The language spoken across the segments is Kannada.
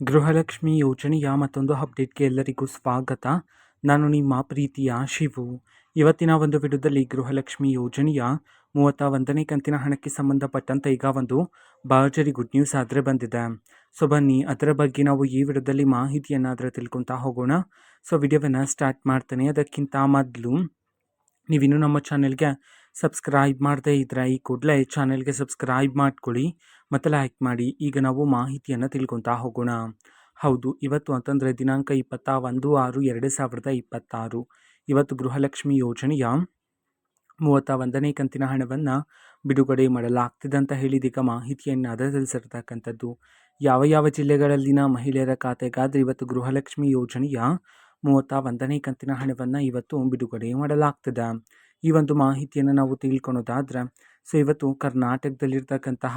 ಗೃಹಲಕ್ಷ್ಮಿ ಯೋಜನೆಯ ಮತ್ತೊಂದು ಅಪ್ಡೇಟ್ಗೆ ಎಲ್ಲರಿಗೂ ಸ್ವಾಗತ. ನಾನು ನಿಮ್ಮ ಪ್ರೀತಿಯ ಶಿವು. ಇವತ್ತಿನ ಒಂದು ವಿಡಿಯೋದಲ್ಲಿ ಗೃಹಲಕ್ಷ್ಮಿ ಯೋಜನೆಯ 31ನೇ ಕಂತಿನ ಹಣಕ್ಕೆ ಸಂಬಂಧಪಟ್ಟಂತೆ ಈಗ ಒಂದು ಭರ್ಜರಿ ಗುಡ್ ನ್ಯೂಸ್ ಆದರೆ ಬಂದಿದೆ. ಸೊ ಬನ್ನಿ ಅದರ ಬಗ್ಗೆ ನಾವು ಈ ವಿಡಿಯೋದಲ್ಲಿ ಮಾಹಿತಿಯನ್ನಾದರೆ ತಿಳ್ಕೊತಾ ಹೋಗೋಣ. ಸೊ ವಿಡಿಯೋವನ್ನು ಸ್ಟಾರ್ಟ್ ಮಾಡ್ತೇನೆ. ಅದಕ್ಕಿಂತ ಮೊದಲು ನೀವಿನ್ನೂ ನಮ್ಮ ಚಾನೆಲ್ಗೆ ಸಬ್ಸ್ಕ್ರೈಬ್ ಮಾಡದೇ ಇದ್ದರೆ ಈ ಕೂಡಲೇ ಚಾನೆಲ್ಗೆ ಸಬ್ಸ್ಕ್ರೈಬ್ ಮಾಡ್ಕೊಳ್ಳಿ ಮತ್ತು ಲೈಕ್ ಮಾಡಿ. ಈಗ ನಾವು ಮಾಹಿತಿಯನ್ನು ತಿಳ್ಕೊತಾ ಹೋಗೋಣ. ಹೌದು, ಇವತ್ತು ಅಂತಂದರೆ ದಿನಾಂಕ 21/6/2026 ಇವತ್ತು ಗೃಹಲಕ್ಷ್ಮಿ ಯೋಜನೆಯ 31ನೇ ಕಂತಿನ ಹಣವನ್ನು ಬಿಡುಗಡೆ ಮಾಡಲಾಗ್ತಿದೆ ಅಂತ ಹೇಳಿದೀಗ ಮಾಹಿತಿಯನ್ನಾದರೆ ತಿಳಿಸಿರ್ತಕ್ಕಂಥದ್ದು. ಯಾವ ಯಾವ ಜಿಲ್ಲೆಗಳಲ್ಲಿನ ಮಹಿಳೆಯರ ಖಾತೆಗಾದರೆ ಇವತ್ತು ಗೃಹಲಕ್ಷ್ಮಿ ಯೋಜನೆಯ 31ನೇ ಕಂತಿನ ಹಣವನ್ನು ಇವತ್ತು ಬಿಡುಗಡೆ ಮಾಡಲಾಗ್ತದೆ. ಈ ಒಂದು ಮಾಹಿತಿಯನ್ನು ನಾವು ತಿಳ್ಕೊಳೋದಾದರೆ, ಸೊ ಇವತ್ತು ಕರ್ನಾಟಕದಲ್ಲಿರ್ತಕ್ಕಂತಹ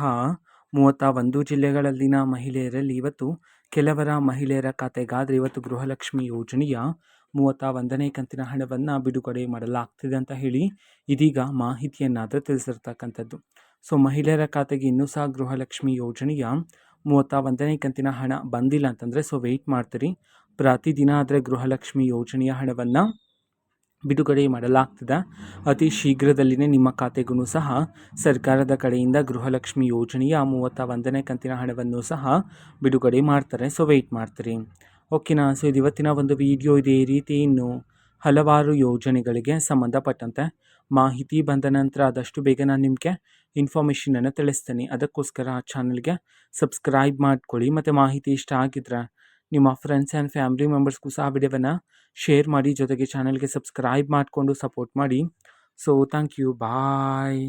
31 ಜಿಲ್ಲೆಗಳಲ್ಲಿನ ಮಹಿಳೆಯರಲ್ಲಿ ಇವತ್ತು ಕೆಲವರ ಮಹಿಳೆಯರ ಖಾತೆಗಾದರೆ ಇವತ್ತು ಗೃಹಲಕ್ಷ್ಮಿ ಯೋಜನೆಯ 31ನೇ ಕಂತಿನ ಹಣವನ್ನು ಬಿಡುಗಡೆ ಮಾಡಲಾಗ್ತಿದೆ ಅಂತ ಹೇಳಿ ಇದೀಗ ಮಾಹಿತಿಯನ್ನಾದರೆ ತಿಳಿಸಿರ್ತಕ್ಕಂಥದ್ದು. ಸೊ ಮಹಿಳೆಯರ ಖಾತೆಗೆ ಇನ್ನೂ ಸಹ ಗೃಹಲಕ್ಷ್ಮಿ ಯೋಜನೆಯ 31ನೇ ಕಂತಿನ ಹಣ ಬಂದಿಲ್ಲ ಅಂತಂದರೆ ಸೊ ವೆಯ್ಟ್ ಮಾಡ್ತೀರಿ. ಪ್ರತಿದಿನ ಆದರೆ ಗೃಹಲಕ್ಷ್ಮಿ ಯೋಜನೆಯ ಹಣವನ್ನು ಬಿಡುಗಡೆ ಮಾಡಲಾಗ್ತದೆ. ಅತಿ ಶೀಘ್ರದಲ್ಲಿನೇ ನಿಮ್ಮ ಖಾತೆಗೂ ಸಹ ಸರ್ಕಾರದ ಕಡೆಯಿಂದ ಗೃಹಲಕ್ಷ್ಮಿ ಯೋಜನೆಯ 31ನೇ ಕಂತಿನ ಹಣವನ್ನು ಸಹ ಬಿಡುಗಡೆ ಮಾಡ್ತಾರೆ. ಸೊ ವೆಯ್ಟ್ ಮಾಡ್ತೀರಿ. ಓಕೆನಾ. ಸೊ ಇದು ಇವತ್ತಿನ ಒಂದು ವಿಡಿಯೋ. ಇದೇ ರೀತಿ ಇನ್ನು ಹಲವಾರು ಯೋಜನೆಗಳಿಗೆ ಸಂಬಂಧಪಟ್ಟಂತೆ ಮಾಹಿತಿ ಬಂದ ನಂತರ ಆದಷ್ಟು ಬೇಗ ನಾನು ನಿಮಗೆ ಇನ್ಫಾರ್ಮೇಷನನ್ನು ತಿಳಿಸ್ತೇನೆ. ಅದಕ್ಕೋಸ್ಕರ ಆ ಚಾನಲ್ಗೆ ಸಬ್ಸ್ಕ್ರೈಬ್ ಮಾಡ್ಕೊಳ್ಳಿ ಮತ್ತು ಮಾಹಿತಿ ಇಷ್ಟ ಆಗಿದ್ರೆ ನಿಮ್ಮ ಫ್ರೆಂಡ್ಸ್ ಆ್ಯಂಡ್ ಫ್ಯಾಮಿಲಿ ಮೆಂಬರ್ಸ್ಗೂ ಸಹ ವಿಡಿಯೋವನ್ನು ಶೇರ್ ಮಾಡಿ, ಜೊತೆಗೆ ಚಾನಲ್ಗೆ ಸಬ್ಸ್ಕ್ರೈಬ್ ಮಾಡಿಕೊಂಡು ಸಪೋರ್ಟ್ ಮಾಡಿ. So thank you, bye.